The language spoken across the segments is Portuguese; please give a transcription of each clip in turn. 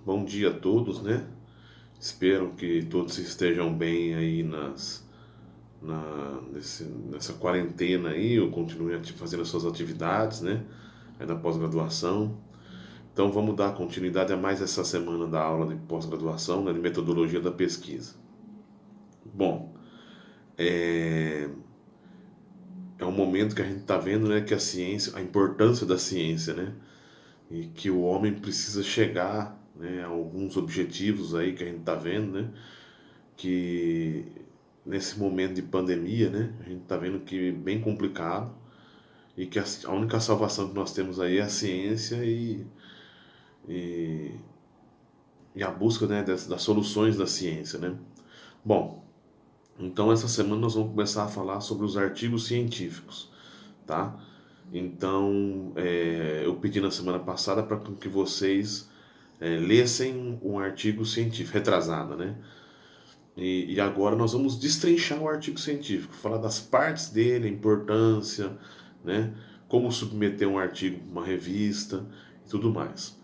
Bom dia a todos, né? Espero que todos estejam bem aí nessa quarentena aí, ou continuem fazendo as suas atividades, né? Aí na pós-graduação. Então vamos dar continuidade a mais essa semana da aula de pós-graduação, né, de metodologia da pesquisa. Bom, é um momento que a gente está vendo, né, que a ciência, a importância da ciência, né? E que o homem precisa chegar, né, a alguns objetivos aí que a gente está vendo, né? Que nesse momento de pandemia, né, a gente está vendo que é bem complicado e que a única salvação que nós temos aí é a ciência e, e a busca, né, das soluções da ciência, né. Bom, então essa semana nós vamos começar a falar sobre os artigos científicos, tá? Então, eu pedi na semana passada para que vocês lessem um artigo científico, retrasada, né? E agora nós vamos destrinchar o artigo científico, falar das partes dele, a importância, né? Como submeter um artigo para uma revista e tudo mais,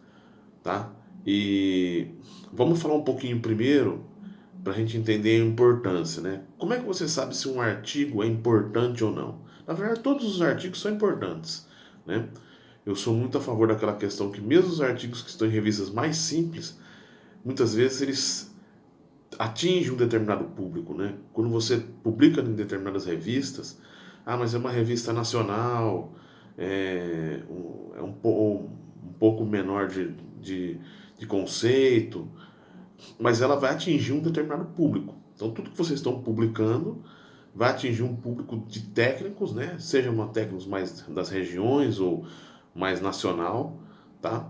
tá? E vamos falar um pouquinho primeiro para a gente entender a importância, né? Como é que você sabe se um artigo é importante ou não? Na verdade, todos os artigos são importantes, né? Eu sou muito a favor daquela questão que mesmo os artigos que estão em revistas mais simples, muitas vezes eles atinge um determinado público, né? Quando você publica em determinadas revistas, mas é uma revista nacional, um pouco menor de conceito, mas ela vai atingir um determinado público. Então, tudo que vocês estão publicando vai atingir um público de técnicos, né? Seja uma técnicos mais das regiões ou mais nacional, tá?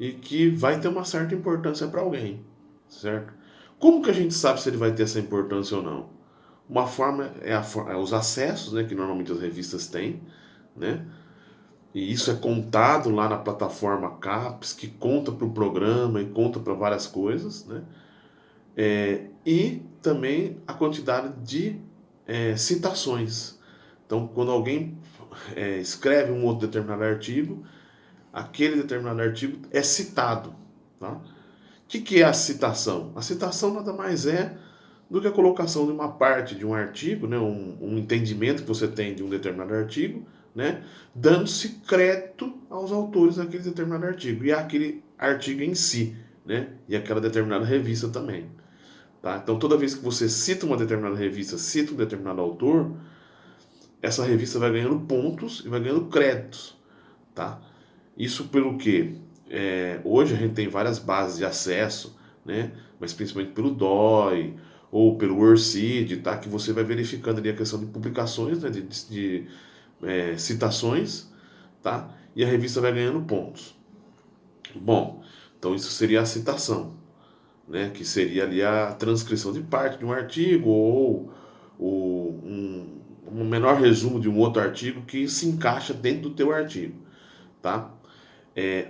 E que vai ter uma certa importância para alguém, certo? Como que a gente sabe se ele vai ter essa importância ou não? Uma forma é os acessos, né, que normalmente as revistas têm, né? E isso é contado lá na plataforma CAPES, que conta para o programa e conta para várias coisas, né? E também a quantidade de citações. Então, quando alguém escreve um outro determinado artigo, aquele determinado artigo é citado. Tá? Que é a citação? A citação nada mais é do que a colocação de uma parte de um artigo, né, um entendimento que você tem de um determinado artigo, né, dando-se crédito aos autores daquele determinado artigo e àquele artigo em si, né, e aquela determinada revista também. Tá? Então, toda vez que você cita uma determinada revista, cita um determinado autor, essa revista vai ganhando pontos e vai ganhando créditos. Tá? Isso pelo que hoje a gente tem várias bases de acesso, né? Mas principalmente pelo DOI ou pelo WordSeed, tá? Que você vai verificando ali a questão de publicações, né? de citações, tá? E a revista vai ganhando pontos. Bom, então isso seria a citação, né? Que seria ali a transcrição de parte de um artigo ou um menor resumo de um outro artigo que se encaixa dentro do teu artigo, tá?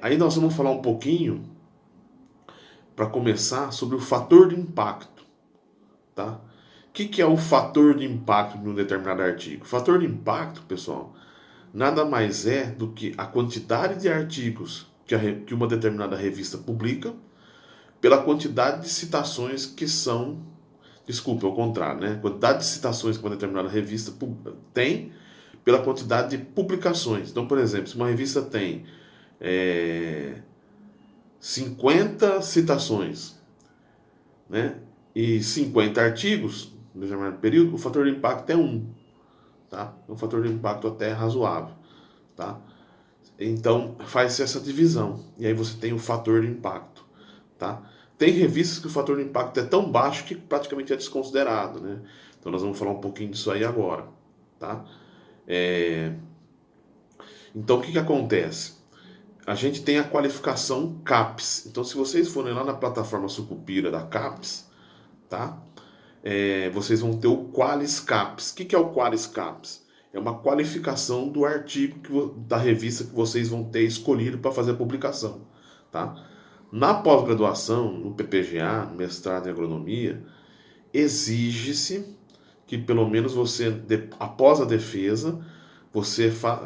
Aí nós vamos falar um pouquinho, para começar, sobre o fator de impacto. Tá? Que é o fator de impacto de um determinado artigo? O fator de impacto, pessoal, nada mais é do que a quantidade de artigos que uma determinada revista publica pela quantidade de citações que são. Desculpa, é o contrário, né? A quantidade de citações que uma determinada revista tem pela quantidade de publicações. Então, por exemplo, se uma revista tem é, 50 citações, né, e 50 artigos no determinado período, o fator de impacto é 1. Tá? Um fator de impacto até razoável. Tá? Então, faz-se essa divisão. E aí você tem o fator de impacto. Tá? Tem revistas que o fator de impacto é tão baixo que praticamente é desconsiderado. Né? Então, nós vamos falar um pouquinho disso aí agora. Tá? Então, o que acontece? A gente tem a qualificação CAPES. Então, se vocês forem lá na plataforma Sucupira da CAPES, tá? Vocês vão ter o Qualis CAPES. O que é o Qualis CAPES? É uma qualificação do artigo da revista que vocês vão ter escolhido para fazer a publicação. Tá? Na pós-graduação, no PPGA, no mestrado em agronomia, exige-se que pelo menos você, após a defesa,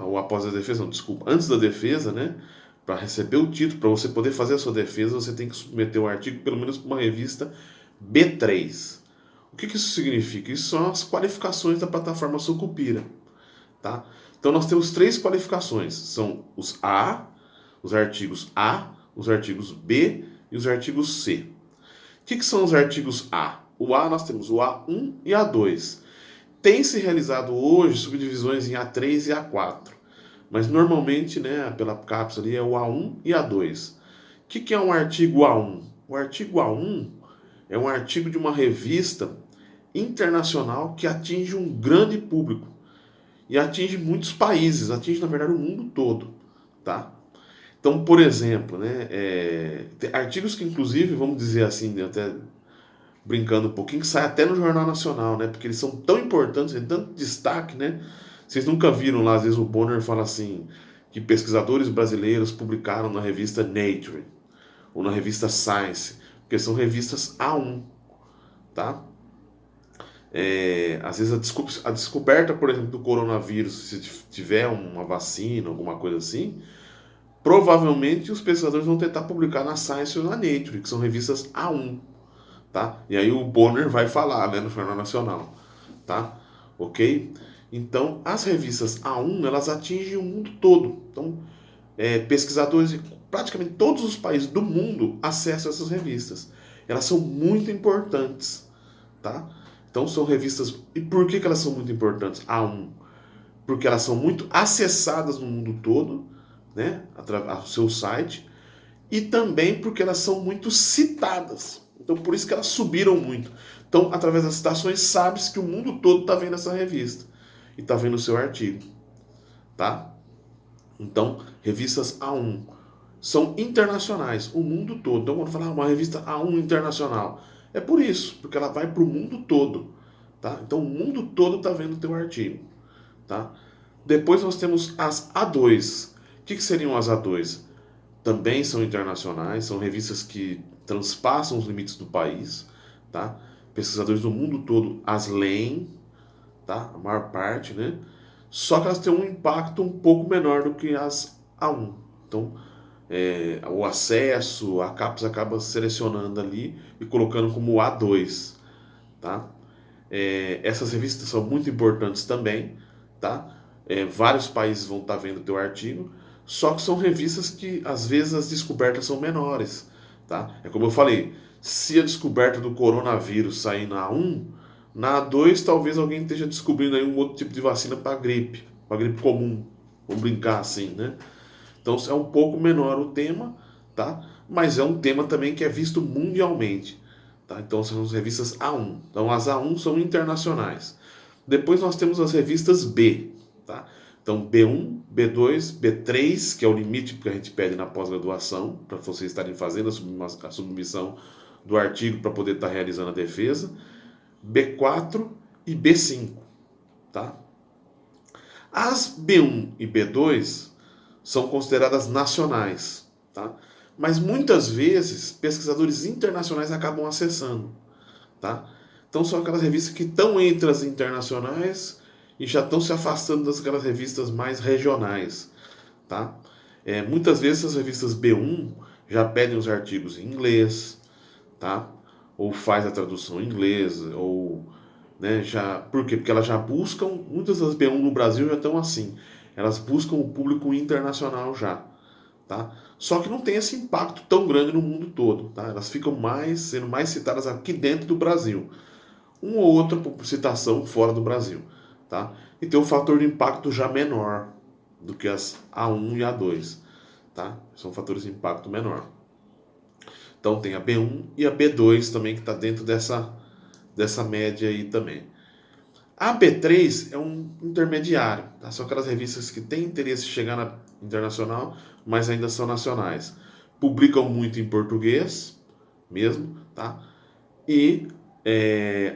ou após a defesa, não, desculpa, antes da defesa, né? para receber o título, para você poder fazer a sua defesa, você tem que submeter o artigo pelo menos para uma revista B3. O que isso significa? Isso são as qualificações da plataforma Sucupira, tá? Então nós temos 3 qualificações, são os artigos A, os artigos B e os artigos C. O que são os artigos A? O A nós temos o A1 e A2. Tem se realizado hoje subdivisões em A3 e A4, mas normalmente, né, pela CAPES ali é o A1 e A2. O que é um artigo A1? O artigo A1 é um artigo de uma revista internacional que atinge um grande público e atinge muitos países, atinge na verdade o mundo todo, tá? Então, por exemplo, né, tem artigos que inclusive, vamos dizer assim, até brincando um pouquinho, que sai até no Jornal Nacional, né? Porque eles são tão importantes, tem tanto destaque, né? Vocês nunca viram lá, às vezes o Bonner fala assim, que pesquisadores brasileiros publicaram na revista Nature, ou na revista Science, porque são revistas A1, tá? Às vezes a descoberta, por exemplo, do coronavírus, se tiver uma vacina, alguma coisa assim, provavelmente os pesquisadores vão tentar publicar na Science ou na Nature, que são revistas A1, tá? E aí o Bonner vai falar, né, no Jornal Nacional, tá? Ok? Então, as revistas A1, elas atingem o mundo todo. Então, pesquisadores de praticamente todos os países do mundo acessam essas revistas. Elas são muito importantes, tá? Então, são revistas... E por que elas são muito importantes? A1, porque elas são muito acessadas no mundo todo, né, através do seu site, e também porque elas são muito citadas. Então, por isso que elas subiram muito. Então, através das citações, sabe-se que o mundo todo está vendo essa revista e está vendo o seu artigo, tá? Então, revistas A1 são internacionais, o mundo todo. Então, quando falar uma revista A1 internacional, é por isso, porque ela vai para o mundo todo, tá? Então, o mundo todo está vendo o teu artigo, tá? Depois nós temos as A2. O que seriam as A2? Também são internacionais, são revistas que transpassam os limites do país, tá? Pesquisadores do mundo todo as leem, tá? A maior parte, né? Só que elas têm um impacto um pouco menor do que as A1. Então, o acesso, a CAPES acaba selecionando ali e colocando como A2, tá? Essas revistas são muito importantes também, tá? Vários países vão estar vendo o teu artigo, só que são revistas que às vezes as descobertas são menores, tá? É como eu falei, se a descoberta do coronavírus sair na A1, na A2 talvez alguém esteja descobrindo aí um outro tipo de vacina para gripe comum, vamos brincar assim, né? Então é um pouco menor o tema, tá? Mas é um tema também que é visto mundialmente, tá? Então são as revistas A1. Então as A1 são internacionais. Depois nós temos as revistas B, tá? Então B1, B2, B3, que é o limite que a gente pede na pós-graduação, para vocês estarem fazendo a submissão do artigo para poder estar realizando a defesa. B4 e B5, tá? As B1 e B2 são consideradas nacionais, tá? Mas muitas vezes pesquisadores internacionais acabam acessando, tá? Então são aquelas revistas que estão entre as internacionais e já estão se afastando daquelas revistas mais regionais, tá? Muitas vezes as revistas B1 já pedem os artigos em inglês, tá? Ou faz a tradução em inglês, ou, né, já, por quê? Porque elas já buscam, muitas das B1 no Brasil já estão assim, elas buscam o público internacional já, tá? Só que não tem esse impacto tão grande no mundo todo, tá? Elas ficam sendo mais citadas aqui dentro do Brasil. Uma ou outra citação fora do Brasil, tá? E tem um fator de impacto já menor do que as A1 e A2, tá? São fatores de impacto menor. Então tem a B1 e a B2 também que está dentro dessa média aí também. A B3 é um intermediário, tá? São aquelas revistas que têm interesse em chegar na internacional, mas ainda são nacionais. Publicam muito em português mesmo, tá? E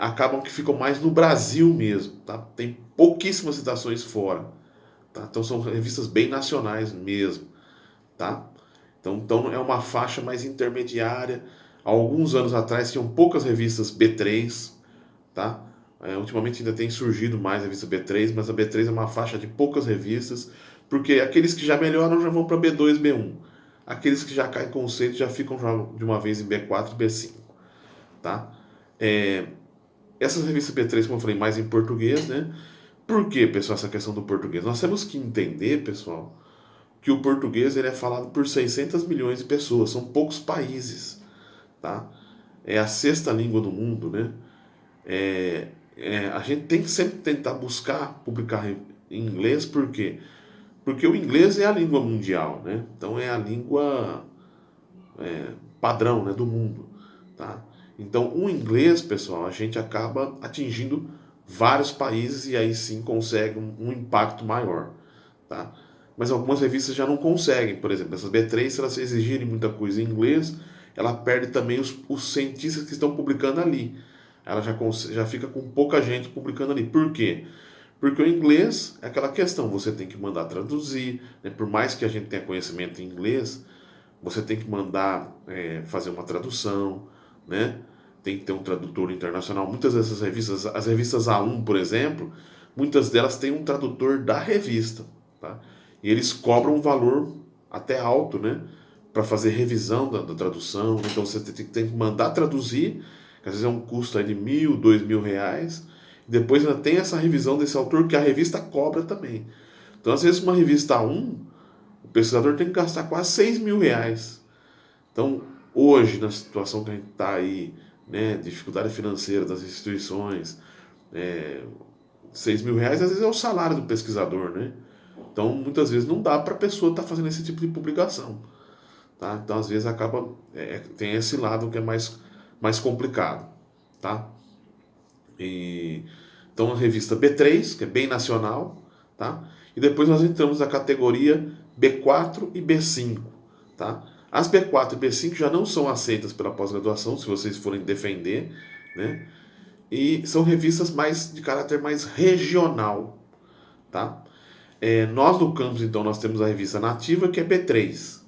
acabam que ficam mais no Brasil mesmo, tá? Tem pouquíssimas citações fora, tá? Então são revistas bem nacionais mesmo, tá? Então é uma faixa mais intermediária. Há alguns anos atrás tinham poucas revistas B3, tá? Ultimamente ainda tem surgido mais a revista B3, mas a B3 é uma faixa de poucas revistas, porque aqueles que já melhoram já vão para B2, B1. aqueles que já caem conceito já ficam já de uma vez em B4 e B5, tá? É, essas revistas B3, como eu falei, mais em português, né? Por que, pessoal, essa questão do português? Nós temos que entender, pessoal, que o português ele é falado por 600 milhões de pessoas, são poucos países, tá? É a sexta língua do mundo, né? A gente tem que sempre tentar buscar publicar em inglês, por quê? Porque o inglês é a língua mundial, né? Então é a língua padrão, né, do mundo, tá? Então o inglês, pessoal, a gente acaba atingindo vários países e aí sim consegue um impacto maior, tá? Mas algumas revistas já não conseguem, por exemplo, essas B3, se elas exigirem muita coisa em inglês, ela perde também os cientistas que estão publicando ali. Ela já fica com pouca gente publicando ali. Por quê? Porque o inglês é aquela questão, você tem que mandar traduzir, né? Por mais que a gente tenha conhecimento em inglês, você tem que mandar fazer uma tradução, né? Tem que ter um tradutor internacional. Muitas dessas revistas, as revistas A1, por exemplo, muitas delas têm um tradutor da revista, tá? E eles cobram um valor até alto, né? Para fazer revisão da tradução. Então você tem que mandar traduzir, que às vezes é um custo aí de R$ 1.000, R$ 2.000. Depois ainda tem essa revisão desse autor que a revista cobra também. Então, às vezes, uma revista A1, o pesquisador tem que gastar quase R$ 6.000. Então, hoje, na situação que a gente está aí, né, dificuldade financeira das instituições, R$ 6.000 às vezes é o salário do pesquisador, né? Então, muitas vezes não dá para a pessoa estar fazendo esse tipo de publicação, tá? Então, às vezes acaba tem esse lado que é mais complicado, tá? E, então, a revista B3, que é bem nacional, tá? E depois nós entramos na categoria B4 e B5, tá? As B4 e B5 já não são aceitas pela pós-graduação, se vocês forem defender, né? E são revistas mais de caráter mais regional, tá? Nós no campus, então, nós temos a revista Nativa, que é B3,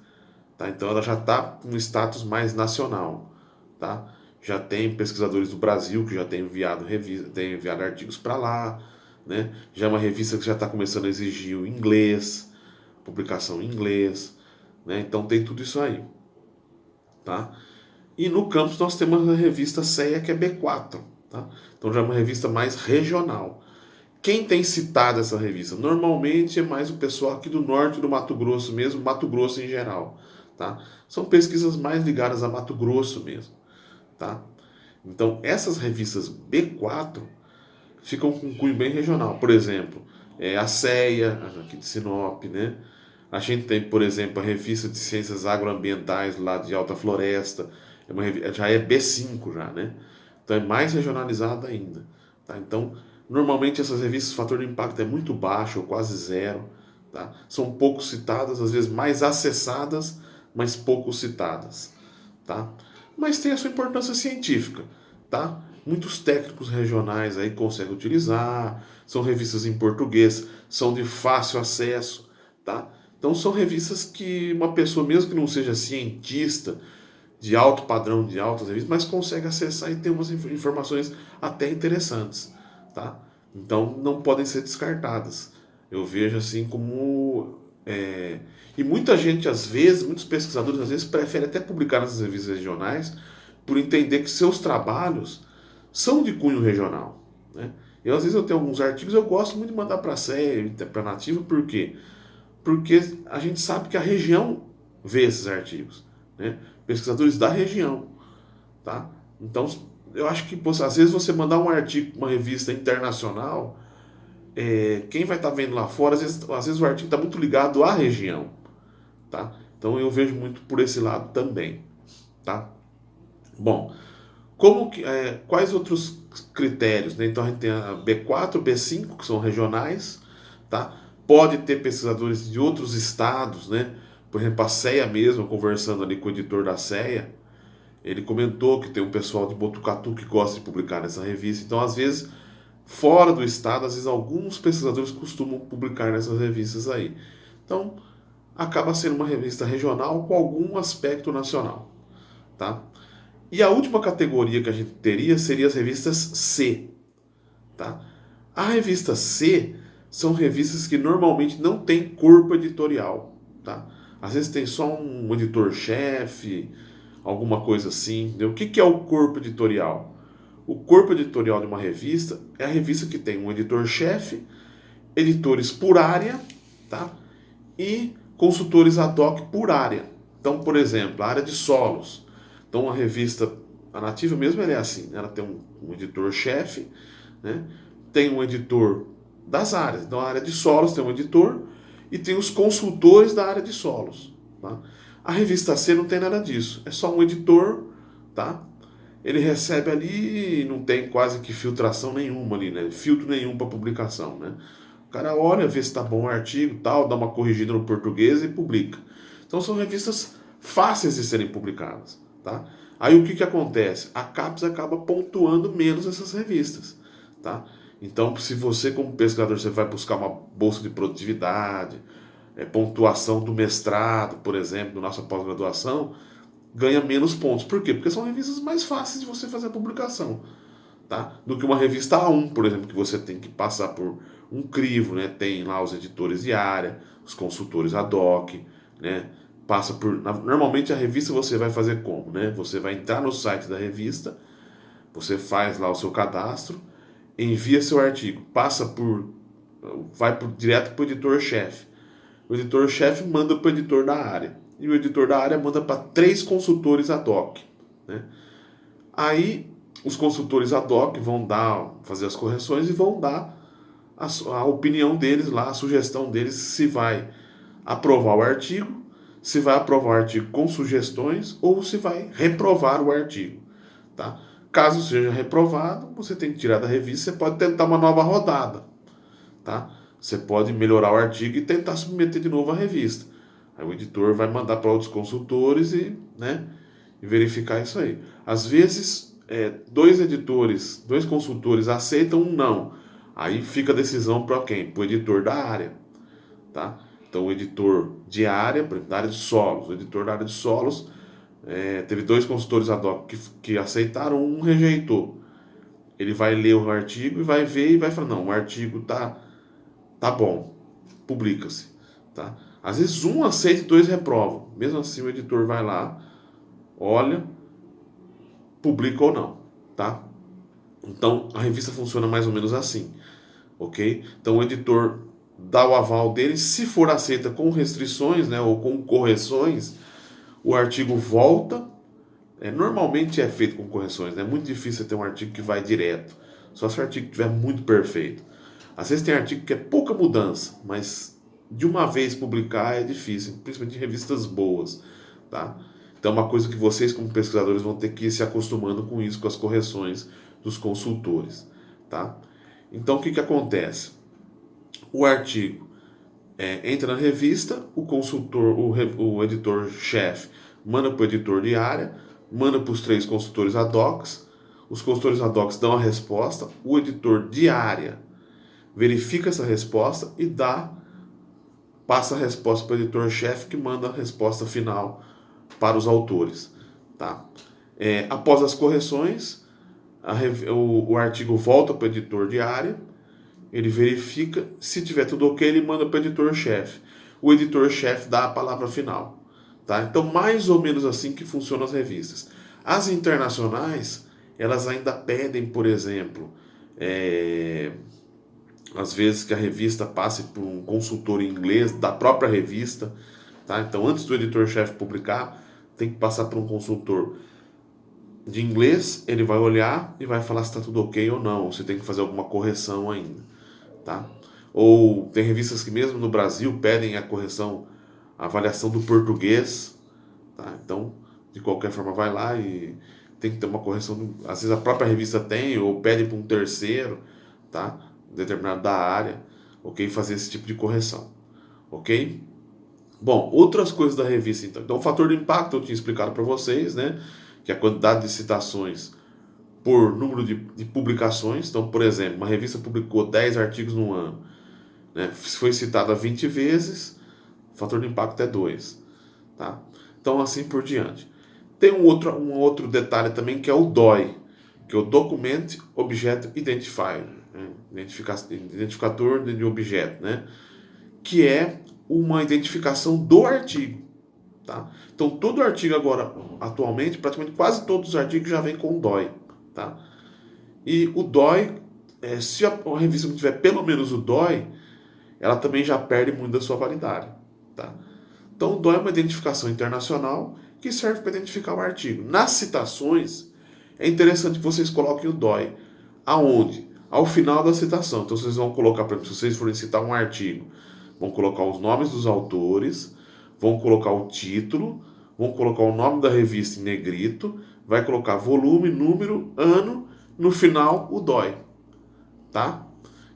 tá? Então ela já está com um status mais nacional, tá? Já tem pesquisadores do Brasil que já têm enviado artigos para lá, né? Já é uma revista que já está começando a exigir o inglês, publicação em inglês, né? Então tem tudo isso aí, tá? E no campus nós temos a revista CEA, que é B4, tá? Então já é uma revista mais regional. Quem tem citado essa revista? Normalmente é mais o pessoal aqui do norte do Mato Grosso mesmo, Mato Grosso em geral, tá? São pesquisas mais ligadas a Mato Grosso mesmo, tá? Então essas revistas B4 ficam com um cunho bem regional. Por exemplo, a CEA, aqui de Sinop, né? A gente tem, por exemplo, a revista de ciências agroambientais lá de Alta Floresta, já é B5 já, né? Então é mais regionalizada ainda, tá? Então, normalmente essas revistas o fator de impacto é muito baixo, ou quase zero, tá? São pouco citadas, às vezes mais acessadas, mas pouco citadas, tá? Mas tem a sua importância científica, tá? Muitos técnicos regionais aí conseguem utilizar, são revistas em português, são de fácil acesso, tá? Então são revistas que uma pessoa, mesmo que não seja cientista, de alto padrão, de altas revistas, mas consegue acessar e ter umas informações até interessantes, tá? Então não podem ser descartadas. Eu vejo assim como e muita gente às vezes, muitos pesquisadores às vezes preferem até publicar nessas revistas regionais por entender que seus trabalhos são de cunho regional, né? Eu às vezes eu tenho alguns artigos, eu gosto muito de mandar para a SEA, para a Nativa, por quê? Porque a gente sabe que a região vê esses artigos, né? Pesquisadores da região, tá? Então, eu acho que às vezes você mandar um artigo para uma revista internacional, quem vai estar vendo lá fora, às vezes o artigo está muito ligado à região, tá? Então eu vejo muito por esse lado também, tá? Bom, quais outros critérios, né? Então a gente tem a B4, B5, que são regionais, tá? Pode ter pesquisadores de outros estados, né? Por exemplo, a CEA mesmo, conversando ali com o editor da CEA, ele comentou que tem um pessoal de Botucatu que gosta de publicar nessa revista. Então, às vezes, fora do estado, às vezes alguns pesquisadores costumam publicar nessas revistas aí. Então, acaba sendo uma revista regional com algum aspecto nacional, tá? E a última categoria que a gente teria seria as revistas C, tá? A revista C são revistas que normalmente não têm corpo editorial, tá? Às vezes tem só um editor-chefe, alguma coisa assim. Entendeu? O que é o corpo editorial? O corpo editorial de uma revista é a revista que tem um editor-chefe, editores por área, tá? E consultores ad hoc por área. Então, por exemplo, a área de solos. Então, a revista, a Nativa mesmo, ela é assim, né? Ela tem um editor-chefe, né? Tem um editor das áreas. Então, a área de solos tem um editor e tem os consultores da área de solos. Tá? A revista C não tem nada disso. É só um editor, tá? Ele recebe ali, não tem quase que filtração nenhuma ali, né? Filtro nenhum para publicação, né? O cara olha, vê se está bom o artigo, tal, dá uma corrigida no português e publica. Então são revistas fáceis de serem publicadas, tá? Aí o que que acontece? A CAPES acaba pontuando menos essas revistas, tá? Então, se você como pesquisador você vai buscar uma bolsa de produtividade, pontuação do mestrado, por exemplo, da nossa pós-graduação, ganha menos pontos. Por quê? Porque são revistas mais fáceis de você fazer a publicação, tá? Do que uma revista A1, por exemplo, que você tem que passar por um crivo, né? Tem lá os editores de área, os consultores ad hoc, né? Passa por... Normalmente a revista você vai fazer como, né? Você vai entrar no site da revista, você faz lá o seu cadastro, envia seu artigo, passa por... vai direto para o editor-chefe. O editor-chefe manda para o editor da área. E o editor da área manda para 3 consultores ad hoc, né? Aí os consultores ad hoc vão fazer as correções e vão dar a opinião deles lá, a sugestão deles se vai aprovar o artigo, se vai aprovar o artigo com sugestões ou se vai reprovar o artigo, tá? Caso seja reprovado, você tem que tirar da revista, você pode tentar uma nova rodada, tá? Você pode melhorar o artigo e tentar submeter de novo à revista. Aí o editor vai mandar para outros consultores né, e verificar isso aí. Às vezes, 2 consultores aceitam um não. Aí fica a decisão para quem? Para o editor da área. Tá? Então, o editor de área, por exemplo, da área de solos. O editor da área de solos teve 2 consultores ad hoc que aceitaram, um rejeitou. Ele vai ler o artigo e vai ver e vai falar, não, o artigo tá bom, publica-se. Tá? Às vezes um aceita e 2 reprovam. Mesmo assim o editor vai lá, olha, publica ou não. Tá? Então a revista funciona mais ou menos assim. Ok? Então o editor dá o aval dele, se for aceita com restrições, né, ou com correções, o artigo volta. Normalmente é feito com correções, né? É muito difícil ter um artigo que vai direto. Só se o artigo estiver muito perfeito. Às vezes tem artigo que é pouca mudança, mas de uma vez publicar é difícil, principalmente em revistas boas, tá? Então é uma coisa que vocês como pesquisadores vão ter que ir se acostumando com isso, com as correções dos consultores, tá? Então o que acontece? O artigo entra na revista, o consultor, o editor-chefe manda para o editor de área, manda para os 3 consultores ad hocs, os consultores ad hocs dão a resposta, o editor de área verifica essa resposta e passa a resposta para o editor-chefe que manda a resposta final para os autores. Tá? Após as correções, o artigo volta para o editor de área, ele verifica, se tiver tudo ok, ele manda para o editor-chefe. O editor-chefe dá a palavra final. Tá? Então, mais ou menos assim que funcionam as revistas. As internacionais, elas ainda pedem, por exemplo, às vezes que a revista passe por um consultor em inglês da própria revista. Tá? Então, antes do editor-chefe publicar, tem que passar por um consultor de inglês, ele vai olhar e vai falar se está tudo ok ou não, ou se tem que fazer alguma correção ainda. Tá? Ou tem revistas que mesmo no Brasil pedem a correção, a avaliação do português. Tá? Então, de qualquer forma, vai lá e tem que ter uma correção. Às vezes a própria revista tem, ou pede para um terceiro, tá? Determinado da área, ok? Fazer esse tipo de correção, ok? Bom, outras coisas da revista, então. Então, o fator de impacto eu tinha explicado para vocês, né? Que é a quantidade de citações por número de publicações. Então, por exemplo, uma revista publicou 10 artigos no ano, né? Foi citada 20 vezes, o fator de impacto é 2. Tá? Então, assim por diante. Tem um outro detalhe também que é o DOI, que é o Document Object Identifier, né? Identificador de objeto, né? Que é uma identificação do artigo. tá? Então todo artigo agora, atualmente, praticamente quase todos os artigos já vem com o DOI, tá? E o DOI, se a revista não tiver pelo menos o DOI, ela também já perde muito da sua validade, tá? Então o DOI é uma identificação internacional que serve para identificar o artigo. Nas citações, é interessante que vocês coloquem o DOI. Aonde? Ao final da citação. Então vocês vão colocar, por exemplo, se vocês forem citar um artigo, vão colocar os nomes dos autores, vão colocar o título, vão colocar o nome da revista em negrito, vai colocar volume, número, ano, no final o DOI, tá?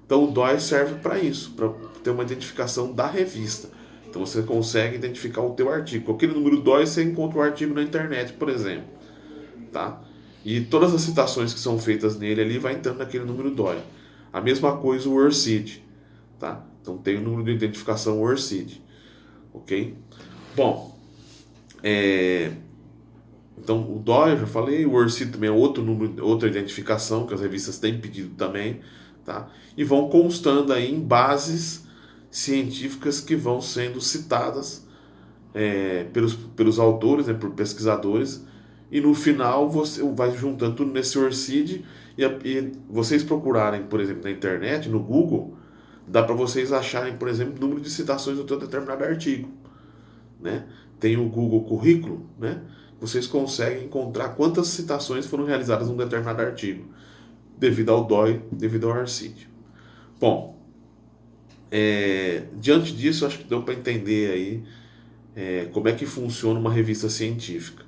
Então o DOI serve para isso, para ter uma identificação da revista. Então você consegue identificar o teu artigo. Com aquele número DOI você encontra o artigo na internet, por exemplo, tá? E todas as citações que são feitas nele ali vai entrando naquele número DOI. A mesma coisa o URCID, tá? Então tem o número de identificação URCID, ok? Bom, então o DOI eu já falei, o URCID também é outro número, outra identificação que as revistas têm pedido também, tá? E vão constando aí em bases científicas que vão sendo citadas pelos autores, né, por pesquisadores, e no final você vai juntando tudo nesse ORCID e vocês procurarem, por exemplo, na internet, no Google, dá para vocês acharem, por exemplo, o número de citações do seu determinado artigo, né? Tem o Google Currículo, né? Vocês conseguem encontrar quantas citações foram realizadas num determinado artigo, devido ao DOI, devido ao ORCID. Bom, diante disso, acho que deu para entender aí como é que funciona uma revista científica,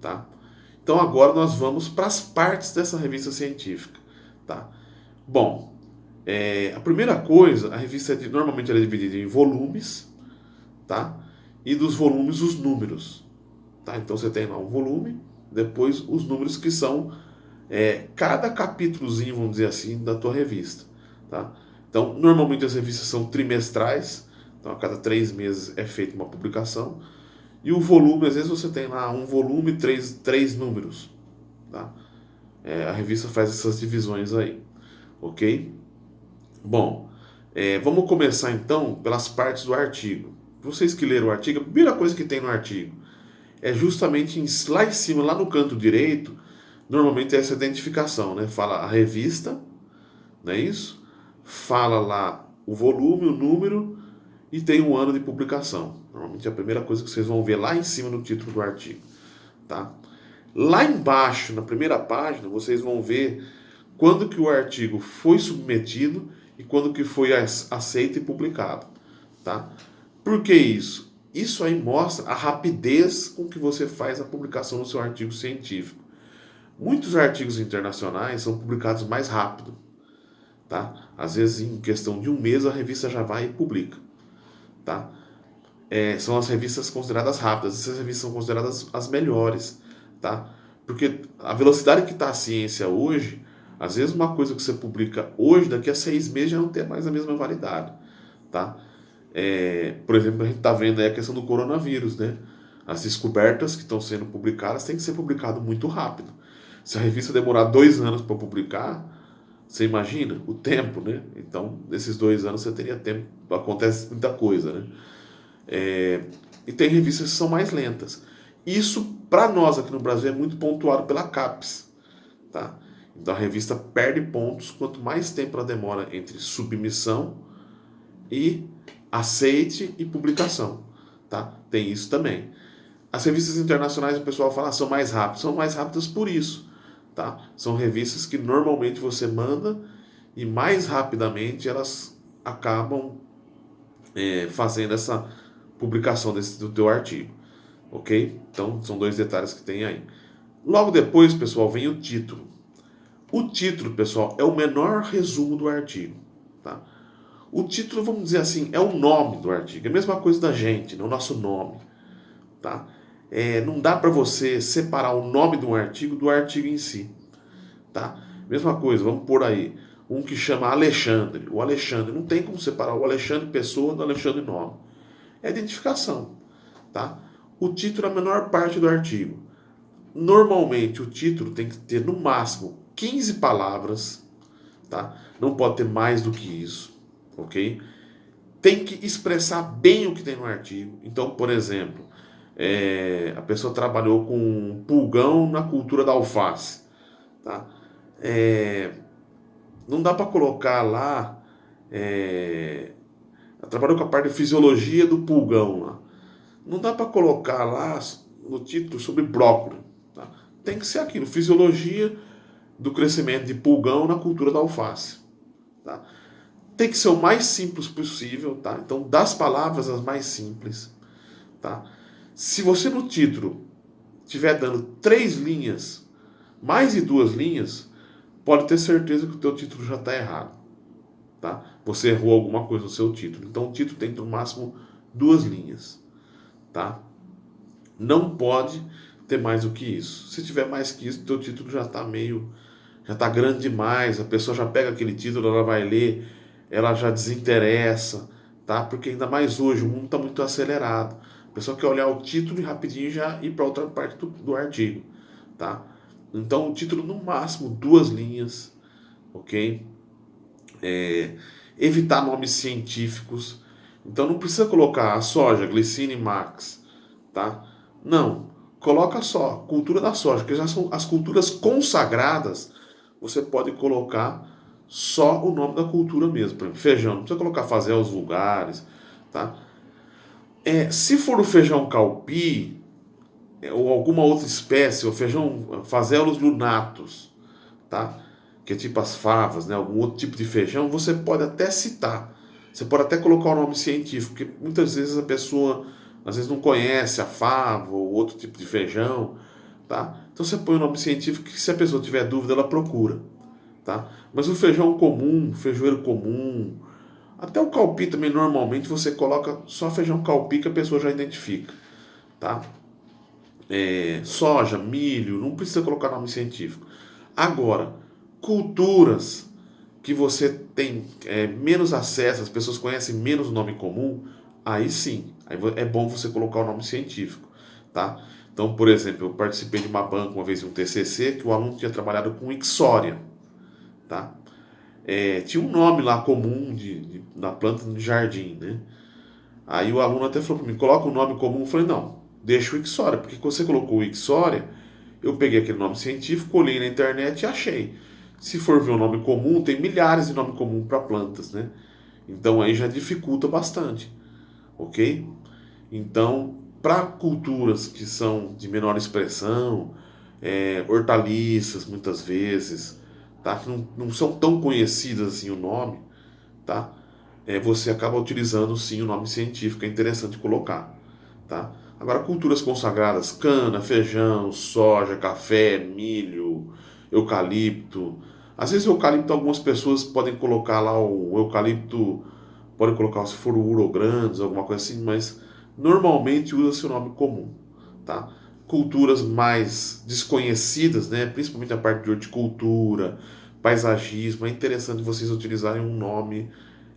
tá? Então agora nós vamos para as partes dessa revista científica, tá? Bom, a primeira coisa, a revista normalmente ela é dividida em volumes, tá? E dos volumes os números, tá? Então você tem lá um volume, depois os números que são cada capítulozinho, vamos dizer assim, da tua revista, tá? Então normalmente as revistas são trimestrais, então a cada 3 meses é feita uma publicação. E o volume, às vezes você tem lá um volume, três números, tá? A revista faz essas divisões aí, ok? Bom, vamos começar então pelas partes do artigo. Vocês que leram o artigo, a primeira coisa que tem no artigo é justamente lá em cima, lá no canto direito, normalmente é essa identificação, né? Fala a revista, não é isso? Fala lá o volume, o número e tem um ano de publicação. Normalmente é a primeira coisa que vocês vão ver lá em cima no título do artigo, tá? Lá embaixo, na primeira página, vocês vão ver quando que o artigo foi submetido e quando que foi aceito e publicado, tá? Por que isso? Isso aí mostra a rapidez com que você faz a publicação do seu artigo científico. Muitos artigos internacionais são publicados mais rápido, tá? Às vezes em questão de um mês a revista já vai e publica, tá? São as revistas consideradas rápidas. Essas revistas são consideradas as melhores, tá? Porque a velocidade que está a ciência hoje, às vezes uma coisa que você publica hoje, daqui a 6 meses já não tem mais a mesma validade, tá? Por exemplo, a gente está vendo aí a questão do coronavírus, né? As descobertas que estão sendo publicadas têm que ser publicado muito rápido. Se a revista demorar 2 anos para publicar, você imagina o tempo, né? Então, nesses 2 anos você teria tempo, acontece muita coisa, né? E tem revistas que são mais lentas. Isso, para nós aqui no Brasil, é muito pontuado pela CAPES, tá? Então a revista perde pontos quanto mais tempo ela demora entre submissão e aceite e publicação, tá? Tem isso também. As revistas internacionais, o pessoal fala, são mais rápidas. São mais rápidas por isso, tá? São revistas que normalmente você manda e mais rapidamente elas acabam fazendo essa publicação do teu artigo, ok? Então são 2 detalhes que tem aí. Logo depois, pessoal, vem o título. O título, pessoal, é o menor resumo do artigo, tá? O título, vamos dizer assim, é o nome do artigo. É a mesma coisa da gente, né? O nosso nome, tá? Não dá para você separar o nome de um artigo do artigo em si, tá? Mesma coisa, vamos por aí. Um que chama Alexandre. O Alexandre, não tem como separar o Alexandre pessoa do Alexandre nome. É identificação, tá? O título é a menor parte do artigo. Normalmente o título tem que ter no máximo 15 palavras, tá? Não pode ter mais do que isso, ok? Tem que expressar bem o que tem no artigo. Então, por exemplo, A pessoa trabalhou com pulgão na cultura da alface, tá? É, não dá para colocar lá, é, trabalhou com a parte de fisiologia do pulgão lá. Não dá para colocar lá no título sobre brócolis, tá? Tem que ser aquilo, fisiologia do crescimento de pulgão na cultura da alface, tá? Tem que ser o mais simples possível, tá? Então, das palavras as mais simples, tá? Se você no título estiver dando 3 linhas, mais de 2 linhas, pode ter certeza que o teu título já está errado, tá? Você errou alguma coisa no seu título. Então, o título tem no máximo 2 linhas, tá? Não pode ter mais do que isso. Se tiver mais que isso, o teu título já está já está grande demais. A pessoa já pega aquele título, ela vai ler, ela já desinteressa, tá? Porque ainda mais hoje o mundo está muito acelerado. A pessoa quer olhar o título e rapidinho já ir para outra parte do artigo, tá? Então o título no máximo 2 linhas, ok? Evitar nomes científicos. Então não precisa colocar a soja, glicine max, tá? Não, coloca só cultura da soja, que já são as culturas consagradas. Você pode colocar só o nome da cultura mesmo. Por exemplo, feijão, não precisa colocar fazelos vulgares, tá? Se for o feijão calpi, ou alguma outra espécie, o feijão fazelos lunatus, tá? Que é tipo as favas, né? Algum outro tipo de feijão, você pode até citar. Você pode até colocar o nome científico, porque muitas vezes a pessoa às vezes não conhece a fava ou outro tipo de feijão, tá? Então você põe o nome científico que se a pessoa tiver dúvida, ela procura, tá? Mas o feijão comum, feijõeiro comum, até o calpi também normalmente você coloca só feijão calpi que a pessoa já identifica, tá? Soja, milho, não precisa colocar nome científico. Agora, culturas que você tem menos acesso, as pessoas conhecem menos o nome comum, aí sim, aí é bom você colocar o nome científico, tá? Então, por exemplo, eu participei de uma banca uma vez de um TCC que o aluno tinha trabalhado com Ixória, tá? Tinha um nome lá comum da planta de jardim, né? Aí o aluno até falou para mim, coloca um nome comum. Eu falei, não, deixa o Ixória, porque quando você colocou o Ixória, eu peguei aquele nome científico, olhei na internet e achei. Se for ver o nome comum, tem milhares de nome comum para plantas, né? Então aí já dificulta bastante, ok? Então, para culturas que são de menor expressão, hortaliças muitas vezes, tá? Que não são tão conhecidas assim o nome, tá? Você acaba utilizando sim o nome científico, é interessante colocar, tá? Agora, culturas consagradas, cana, feijão, soja, café, milho, eucalipto. Às vezes o eucalipto, algumas pessoas podem colocar lá o eucalipto, podem colocar se for o urograndes, alguma coisa assim, mas normalmente usa-se o nome comum, tá? Culturas mais desconhecidas, né? Principalmente a parte de horticultura, paisagismo, é interessante vocês utilizarem um nome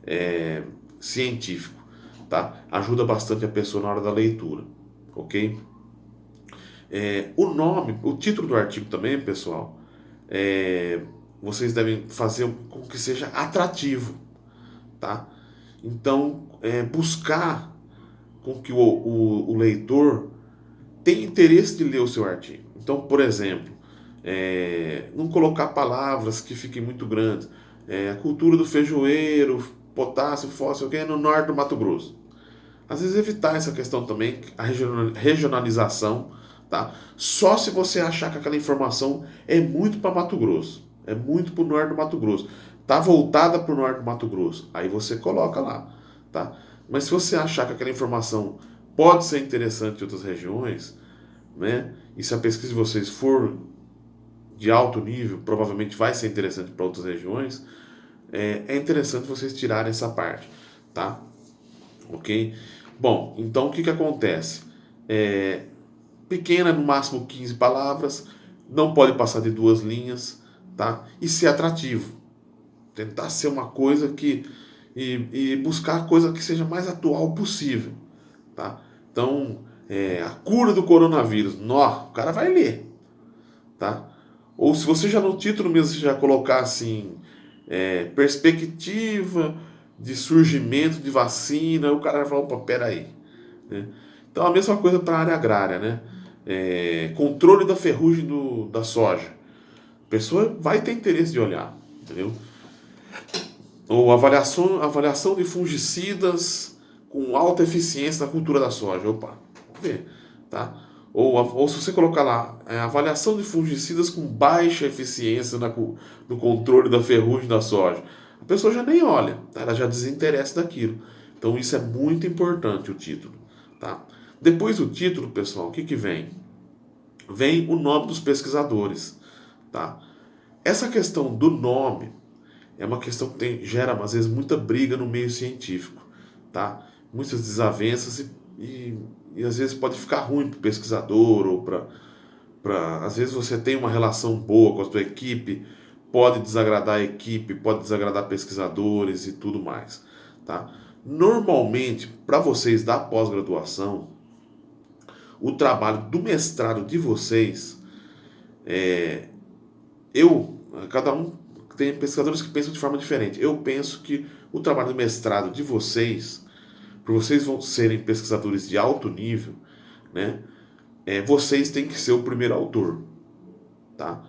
é, científico, tá? Ajuda bastante a pessoa na hora da leitura, ok? O nome, o título do artigo também, pessoal, é, vocês devem fazer com que seja atrativo, tá? Então, buscar com que o leitor tenha interesse de ler o seu artigo. Então, por exemplo, não colocar palavras que fiquem muito grandes. A cultura do feijoeiro, potássio, fósforo, que é no norte do Mato Grosso. Às vezes evitar essa questão também, a regionalização, tá? Só se você achar que aquela informação é muito para Mato Grosso, é muito para o norte do Mato Grosso, tá voltada para o norte do Mato Grosso, aí você coloca lá, tá? Mas se você achar que aquela informação pode ser interessante em outras regiões, né? E se a pesquisa de vocês for de alto nível, provavelmente vai ser interessante para outras regiões, é interessante vocês tirarem essa parte, tá? Ok? Bom, então o que acontece? Pequena, no máximo 15 palavras, não pode passar de 2 linhas, tá? E ser atrativo. Tentar ser uma coisa que. E buscar a coisa que seja mais atual possível, tá? Então, a cura do coronavírus, nó, o cara vai ler, tá? Ou se você já no título mesmo já colocar assim, perspectiva de surgimento de vacina, o cara vai falar, opa, peraí, né? Então a mesma coisa para a área agrária, né? Controle da ferrugem da soja. A pessoa vai ter interesse de olhar, entendeu? Ou avaliação de fungicidas com alta eficiência na cultura da soja. Opa, vamos ver, tá? Ou se você colocar lá, avaliação de fungicidas com baixa eficiência no controle da ferrugem da soja. A pessoa já nem olha, tá? Ela já desinteressa daquilo. Então isso é muito importante, o título, tá? Depois do título, pessoal, o que que vem? Vem o nome dos pesquisadores, tá? Essa questão do nome é uma questão que gera, às vezes, muita briga no meio científico, tá? Muitas desavenças e às vezes pode ficar ruim para o pesquisador ou às vezes você tem uma relação boa com a sua equipe, pode desagradar a equipe, pode desagradar pesquisadores e tudo mais, tá? Normalmente, para vocês da pós-graduação, o trabalho do mestrado de vocês, cada um tem pesquisadores que pensam de forma diferente. Eu penso que o trabalho do mestrado de vocês, para vocês vão serem pesquisadores de alto nível, né? Vocês têm que ser o primeiro autor, tá?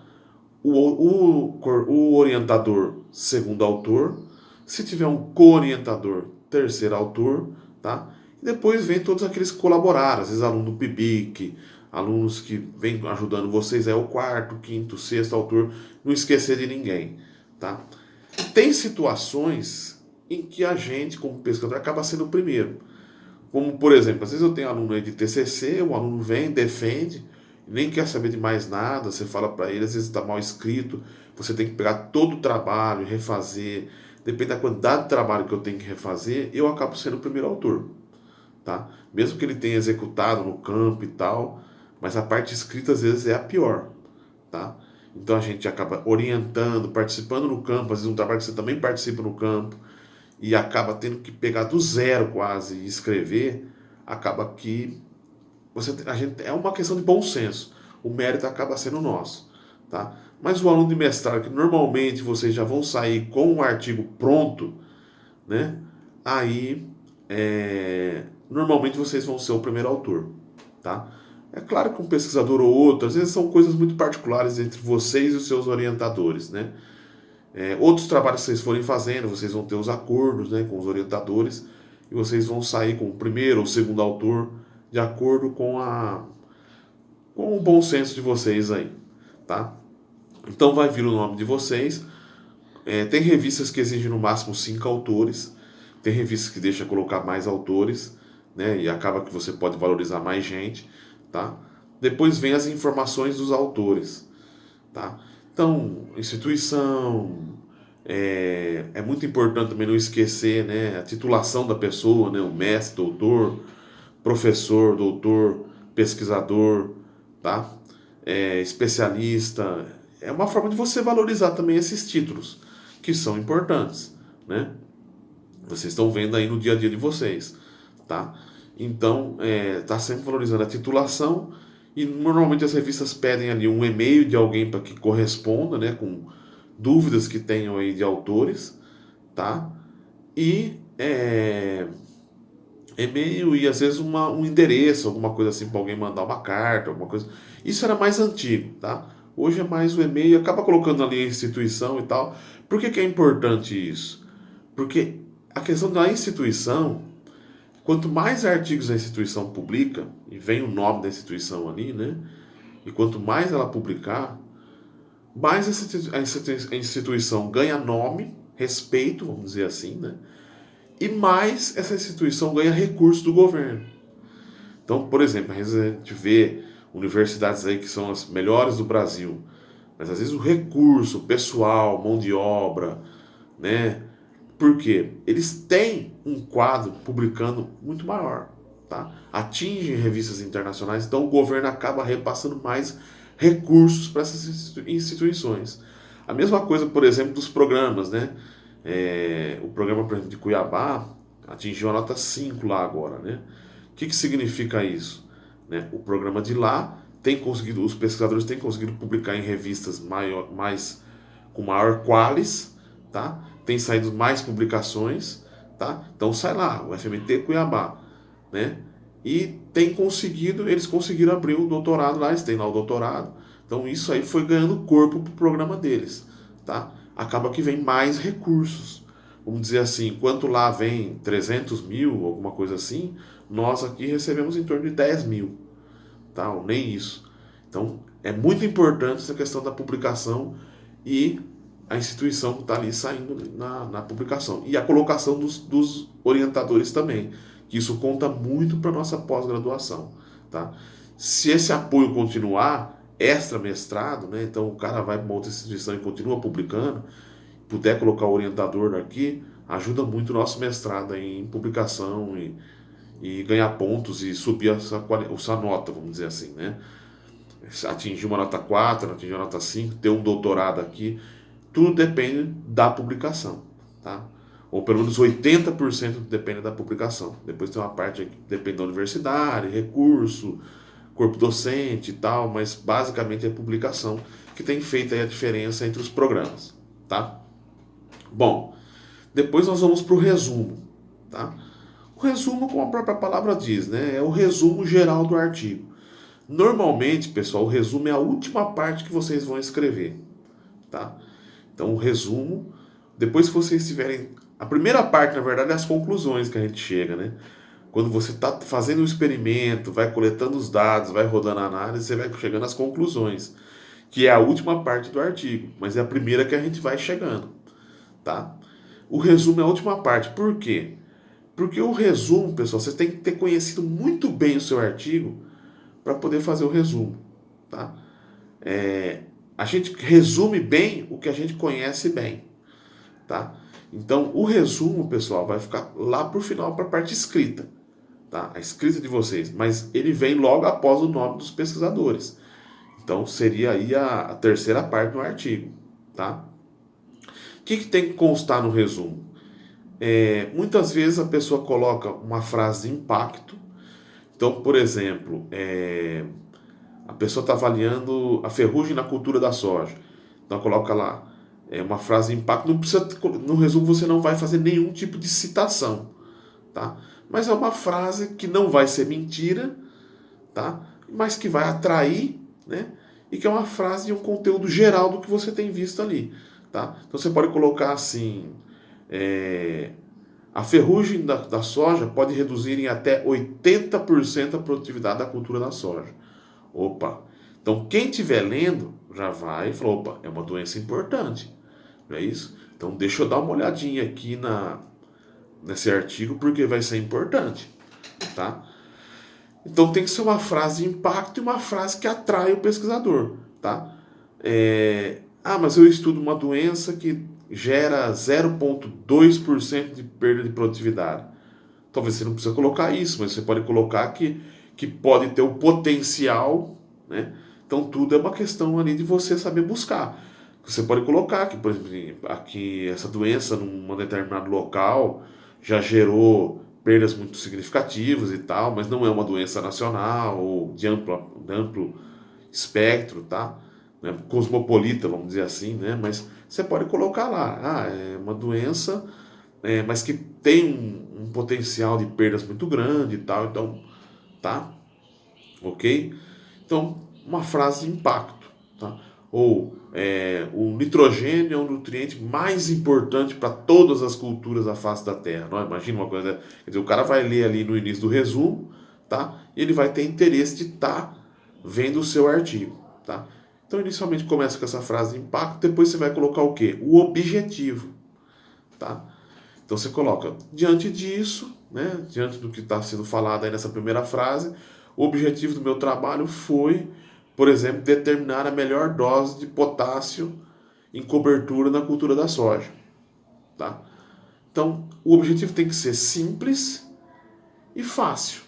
O orientador, segundo autor. Se tiver um co-orientador, terceiro autor, tá? E depois vem todos aqueles que colaboraram, às vezes aluno do PIBIC, alunos que vêm ajudando vocês, é o quarto, quinto, sexto autor, não esquecer de ninguém, tá? Tem situações em que a gente, como pesquisador, acaba sendo o primeiro. Como, por exemplo, às vezes eu tenho aluno aí de TCC, o aluno vem, defende, nem quer saber de mais nada, você fala para ele, às vezes está mal escrito, você tem que pegar todo o trabalho, refazer, depende da quantidade de trabalho que eu tenho que refazer, eu acabo sendo o primeiro autor, tá? Mesmo que ele tenha executado no campo e tal, mas a parte escrita às vezes é a pior, tá? Então a gente acaba orientando, participando no campo, às vezes um trabalho que você também participa no campo, e acaba tendo que pegar do zero quase e escrever, acaba que é uma questão de bom senso. O mérito acaba sendo nosso, tá? Mas o aluno de mestrado, que normalmente vocês já vão sair com um artigo pronto, né? Aí, normalmente vocês vão ser o primeiro autor, tá? É claro que um pesquisador ou outro, às vezes são coisas muito particulares entre vocês e os seus orientadores, né? Outros trabalhos que vocês forem fazendo, vocês vão ter os acordos, né, com os orientadores e vocês vão sair com o primeiro ou segundo autor de acordo com o bom senso de vocês aí, tá? Então vai vir o nome de vocês. Tem revistas que exigem no máximo 5 autores, tem revistas que deixam colocar mais autores, né, e acaba que você pode valorizar mais gente, tá? Depois vem as informações dos autores, tá? Então, instituição, é muito importante também não esquecer, né, a titulação da pessoa, né, o mestre, doutor, professor, doutor, pesquisador, tá? Especialista. É uma forma de você valorizar também esses títulos, que são importantes, né? Vocês estão vendo aí no dia a dia de vocês, tá? Então, tá sempre valorizando a titulação e normalmente as revistas pedem ali um e-mail de alguém para que corresponda, né, com dúvidas que tenham aí de autores, tá? E e-mail e às vezes um endereço, alguma coisa assim para alguém mandar uma carta, alguma coisa. Isso era mais antigo, tá? Hoje é mais o e-mail, acaba colocando ali a instituição e tal. Por que que é importante isso? Porque a questão da instituição, quanto mais artigos a instituição publica, e vem o nome da instituição ali, né? E quanto mais ela publicar, mais a instituição ganha nome, respeito, vamos dizer assim, né? E mais essa instituição ganha recursos do governo. Então, por exemplo, às vezes a gente vê universidades aí que são as melhores do Brasil, mas às vezes o recurso, o pessoal, mão de obra, né? Porque eles têm um quadro publicando muito maior, tá? Atingem revistas internacionais, então o governo acaba repassando mais recursos para essas instituições. A mesma coisa, por exemplo, dos programas, né? O programa, por exemplo, de Cuiabá atingiu a nota 5 lá agora, né? O que que significa isso? Né? O programa de lá tem conseguido, os pesquisadores têm conseguido publicar em revistas com maior qualis, tá? Tem saído mais publicações, tá? Então sai lá, o FMT Cuiabá, né? E eles conseguiram abrir o doutorado lá, eles têm lá o doutorado. Então isso aí foi ganhando corpo pro programa deles, tá? Acaba que vem mais recursos. Vamos dizer assim, enquanto lá vem 300 mil, alguma coisa assim, nós aqui recebemos em torno de 10 mil, tá? Ou nem isso. Então é muito importante essa questão da publicação e a instituição que está ali saindo na publicação. E a colocação dos orientadores também, que isso conta muito para a nossa pós-graduação. Tá? Se esse apoio continuar, extra mestrado, né, então o cara vai para uma outra instituição e continua publicando, puder colocar o orientador aqui, ajuda muito o nosso mestrado em publicação e ganhar pontos e subir essa nota, vamos dizer assim. Né? Atingir uma nota 4, atingir uma nota 5, ter um doutorado aqui, tudo depende da publicação, tá? Ou pelo menos 80% depende da publicação. Depois tem uma parte que depende da universidade, recurso, corpo docente e tal, mas basicamente é a publicação que tem feito aí a diferença entre os programas, tá? Bom, depois nós vamos para o resumo, tá? O resumo, como a própria palavra diz, né? É o resumo geral do artigo. Normalmente, pessoal, o resumo é a última parte que vocês vão escrever, tá? Então, o resumo, depois que vocês tiverem. A primeira parte, na verdade, é as conclusões que a gente chega, né? Quando você está fazendo o experimento, vai coletando os dados, vai rodando a análise, você vai chegando às conclusões, que é a última parte do artigo, mas é a primeira que a gente vai chegando, tá? O resumo é a última parte. Por quê? Porque o resumo, pessoal, você tem que ter conhecido muito bem o seu artigo para poder fazer o resumo, tá? A gente resume bem o que a gente conhece bem, tá? Então, o resumo, pessoal, vai ficar lá pro final para a parte escrita, tá? A escrita de vocês, mas ele vem logo após o nome dos pesquisadores. Então, seria aí a terceira parte do artigo, tá? O que tem que constar no resumo? Muitas vezes a pessoa coloca uma frase de impacto. Então, por exemplo, a pessoa está avaliando a ferrugem na cultura da soja. Então coloca lá uma frase de impacto. Não precisa, no resumo você não vai fazer nenhum tipo de citação, tá? Mas é uma frase que não vai ser mentira, tá? Mas que vai atrair, né? E que é uma frase de um conteúdo geral do que você tem visto ali, tá? Então você pode colocar assim: a ferrugem da soja pode reduzir em até 80% a produtividade da cultura da soja. Opa! Então, quem estiver lendo já vai e fala: opa, é uma doença importante. Não é isso? Então, deixa eu dar uma olhadinha aqui nesse artigo porque vai ser importante. Tá? Então, tem que ser uma frase de impacto e uma frase que atrai o pesquisador. Tá? Mas eu estudo uma doença que gera 0,2% de perda de produtividade. Talvez você não precisa colocar isso, mas você pode colocar que pode ter o potencial, né? Então tudo é uma questão ali de você saber buscar. Você pode colocar que, por exemplo, aqui essa doença num determinado local já gerou perdas muito significativas e tal, mas não é uma doença nacional ou de amplo espectro, tá? Né? Cosmopolita, vamos dizer assim, né? Mas você pode colocar lá, é uma doença, mas que tem um potencial de perdas muito grande e tal, então, tá? Ok? Então, uma frase de impacto, tá? Ou o nitrogênio é o nutriente mais importante para todas as culturas da face da Terra. Não? Imagina uma coisa, quer dizer, o cara vai ler ali no início do resumo, tá? E ele vai ter interesse de estar vendo o seu artigo, tá? Então, inicialmente começa com essa frase de impacto, depois você vai colocar o quê? O objetivo, tá? Então você coloca, diante disso, né, diante do que está sendo falado aí nessa primeira frase, o objetivo do meu trabalho foi, por exemplo, determinar a melhor dose de potássio em cobertura na cultura da soja. Tá? Então, o objetivo tem que ser simples e fácil.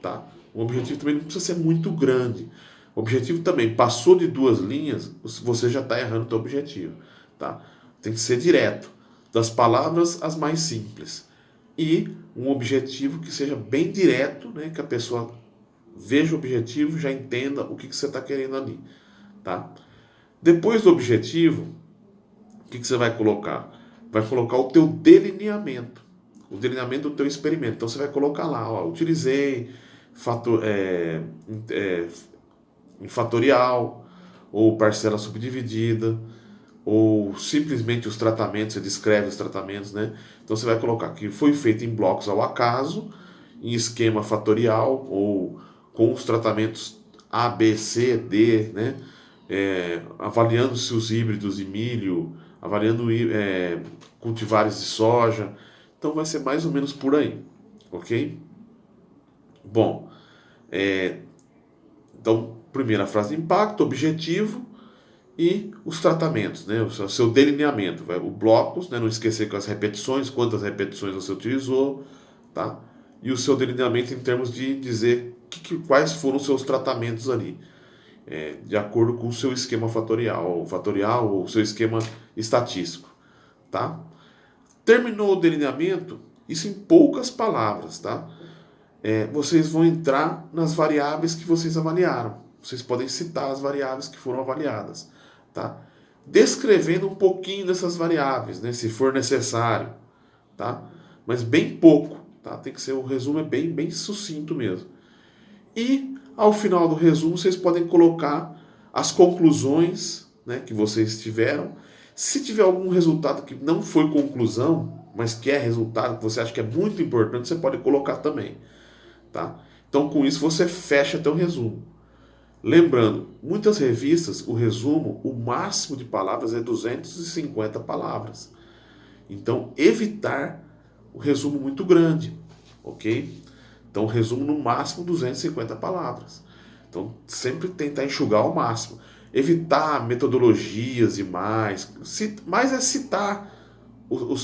Tá? O objetivo também não precisa ser muito grande. O objetivo também, passou de 2 linhas, você já está errando o seu objetivo. Tá? Tem que ser direto. Das palavras as mais simples. E um objetivo que seja bem direto, né? Que a pessoa veja o objetivo, já entenda o que você está querendo ali. Tá? Depois do objetivo, o que você vai colocar? Vai colocar o teu delineamento. O delineamento do teu experimento. Então você vai colocar lá, ó, utilizei fator, é, em fatorial, ou parcela subdividida, ou simplesmente os tratamentos, você descreve os tratamentos, né? Então você vai colocar que foi feito em blocos ao acaso, em esquema fatorial, ou com os tratamentos A, B, C, D, né? Avaliando se os híbridos de milho, avaliando cultivares de soja. Então vai ser mais ou menos por aí, ok? Bom, então, primeira frase de impacto, objetivo e os tratamentos, né? O seu delineamento, o blocos, né? Não esquecer com as repetições, quantas repetições você utilizou, tá? E o seu delineamento em termos de dizer quais foram os seus tratamentos ali, de acordo com o seu esquema fatorial ou o seu esquema estatístico, tá? Terminou o delineamento, isso em poucas palavras, tá? Vocês vão entrar nas variáveis que vocês avaliaram. Vocês podem citar as variáveis que foram avaliadas, tá? Descrevendo um pouquinho dessas variáveis, né, se for necessário, tá? Mas bem pouco, tá? Tem que ser, o resumo é bem sucinto mesmo. E ao final do resumo vocês podem colocar as conclusões, né, que vocês tiveram. Se tiver algum resultado que não foi conclusão, mas que é resultado que você acha que é muito importante, você pode colocar também. Tá? Então, com isso, você fecha teu resumo. Lembrando, muitas revistas, o resumo, o máximo de palavras é 250 palavras. Então, evitar o resumo muito grande, ok? Então, o resumo no máximo 250 palavras. Então, sempre tentar enxugar ao máximo. Evitar metodologias e mais. Mais é citar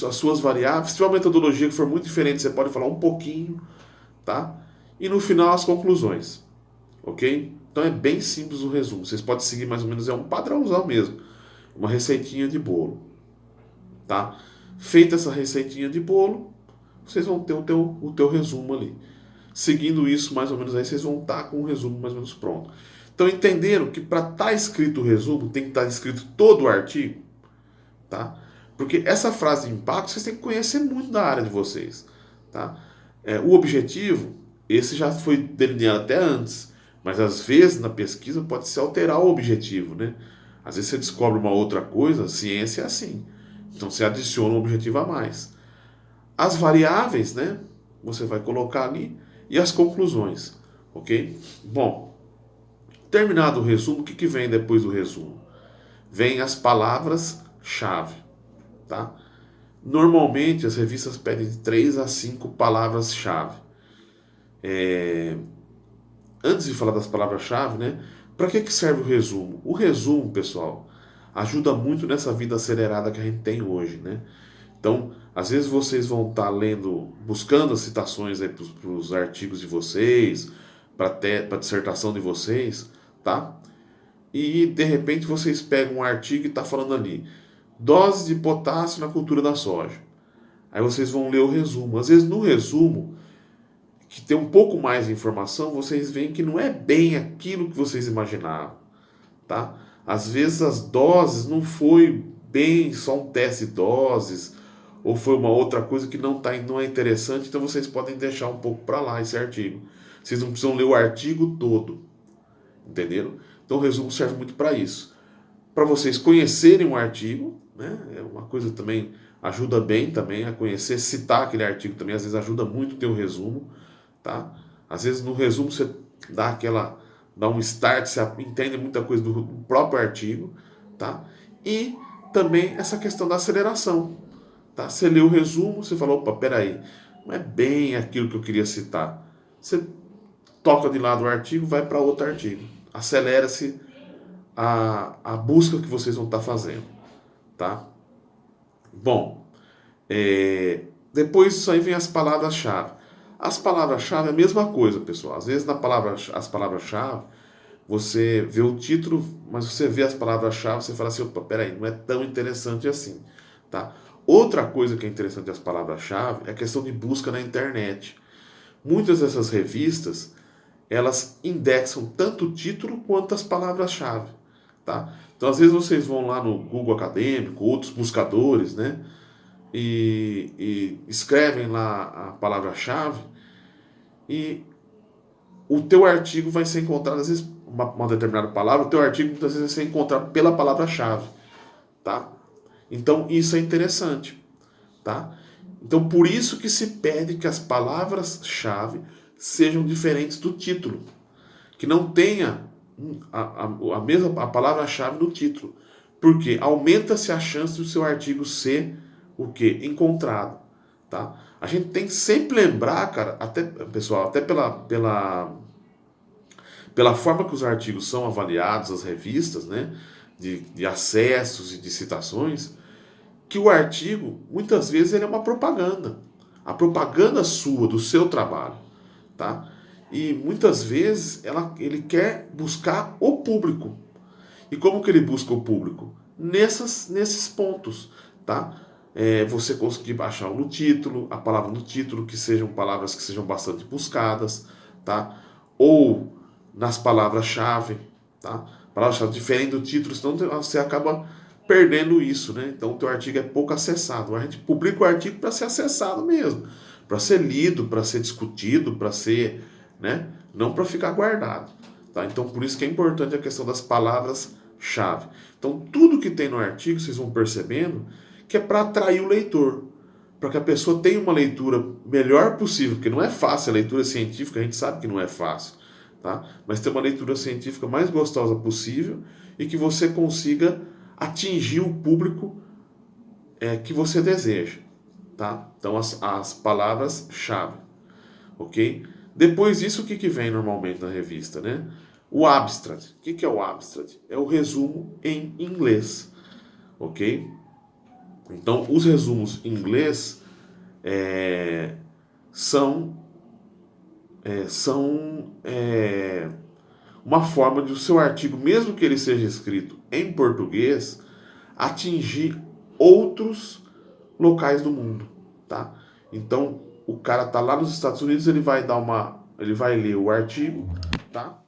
as suas variáveis. Se tiver uma metodologia que for muito diferente, você pode falar um pouquinho, tá? E no final as conclusões, ok? Então é bem simples o resumo. Vocês podem seguir mais ou menos, é um padrãozão mesmo, uma receitinha de bolo, tá? Feita essa receitinha de bolo, vocês vão ter o teu resumo ali. Seguindo isso, mais ou menos aí, vocês vão estar com o resumo mais ou menos pronto. Então entenderam que para estar escrito o resumo, tem que estar escrito todo o artigo, tá? Porque essa frase de impacto, vocês têm que conhecer muito da área de vocês, tá? O objetivo, esse já foi delineado até antes, mas às vezes na pesquisa pode se alterar o objetivo, né? Às vezes você descobre uma outra coisa, ciência é assim. Então você adiciona um objetivo a mais. As variáveis, né? Você vai colocar ali e as conclusões, ok? Bom, terminado o resumo, o que vem depois do resumo? Vem as palavras-chave, tá? Normalmente as revistas pedem de 3 a 5 palavras-chave. Antes de falar das palavras-chave, né? Para que serve o resumo? O resumo, pessoal, ajuda muito nessa vida acelerada que a gente tem hoje, né? Então, às vezes vocês vão estar lendo, buscando as citações aí para os artigos de vocês, para a dissertação de vocês, tá? E de repente vocês pegam um artigo e está falando ali, dose de potássio na cultura da soja. Aí vocês vão ler o resumo. Às vezes no resumo, que tem um pouco mais de informação, vocês veem que não é bem aquilo que vocês imaginavam, tá? Às vezes as doses não foi bem só um teste de doses, ou foi uma outra coisa que não é interessante, então vocês podem deixar um pouco para lá esse artigo. Vocês não precisam ler o artigo todo, entenderam? Então o resumo serve muito para isso. Para vocês conhecerem um artigo, né? É uma coisa também ajuda bem também a conhecer, citar aquele artigo também, às vezes ajuda muito ter o resumo, tá? Às vezes no resumo você dá um start, você entende muita coisa do próprio artigo, tá? E também essa questão da aceleração, tá? Você lê o resumo, você fala, opa, peraí, não é bem aquilo que eu queria citar. Você toca de lado o artigo, vai para outro artigo. Acelera-se a busca que vocês vão estar fazendo, tá? Bom, depois disso aí vem as palavras-chave. As palavras-chave é a mesma coisa, pessoal. Às vezes as palavras-chave, você vê o título, mas você vê as palavras-chave, você fala assim, opa, peraí, não é tão interessante assim, tá? Outra coisa que é interessante das palavras-chave é a questão de busca na internet. Muitas dessas revistas, elas indexam tanto o título quanto as palavras-chave, tá? Então, às vezes vocês vão lá no Google Acadêmico, outros buscadores, né? E escrevem lá a palavra-chave e o teu artigo vai ser encontrado, às vezes, uma determinada palavra, o teu artigo muitas vezes vai ser encontrado pela palavra-chave, tá? Então, isso é interessante, tá? Então, por isso que se pede que as palavras-chave sejam diferentes do título, que não tenha a mesma a palavra-chave no título, porque aumenta-se a chance do seu artigo ser o que? Encontrado, tá? A gente tem que sempre lembrar, cara, até pessoal, até pela forma que os artigos são avaliados, as revistas, né, de acessos e de citações, que o artigo, muitas vezes, ele é uma propaganda. A propaganda sua, do seu trabalho, tá? E muitas vezes ele quer buscar o público. E como que ele busca o público? Nesses pontos, tá? Você conseguir achar no título, a palavra no título, que sejam palavras que sejam bastante buscadas, tá? Ou nas palavras-chave, tá? Palavra-chave diferente do título, senão você acaba perdendo isso, né? Então o teu artigo é pouco acessado. A gente publica o artigo para ser acessado mesmo, para ser lido, para ser discutido, para ser, né? Não para ficar guardado, tá? Então por isso que é importante a questão das palavras-chave. Então tudo que tem no artigo, vocês vão percebendo que é para atrair o leitor, para que a pessoa tenha uma leitura melhor possível, porque não é fácil a leitura científica, a gente sabe que não é fácil, tá? Mas ter uma leitura científica mais gostosa possível e que você consiga atingir o público que você deseja, tá? Então as palavras-chave, ok? Depois disso, o que vem normalmente na revista, né? O abstract. O que é o abstract? É o resumo em inglês, ok? Então, os resumos em inglês são uma forma de o seu artigo, mesmo que ele seja escrito em português, atingir outros locais do mundo, tá? Então, o cara tá lá nos Estados Unidos, ele vai ler o artigo, tá?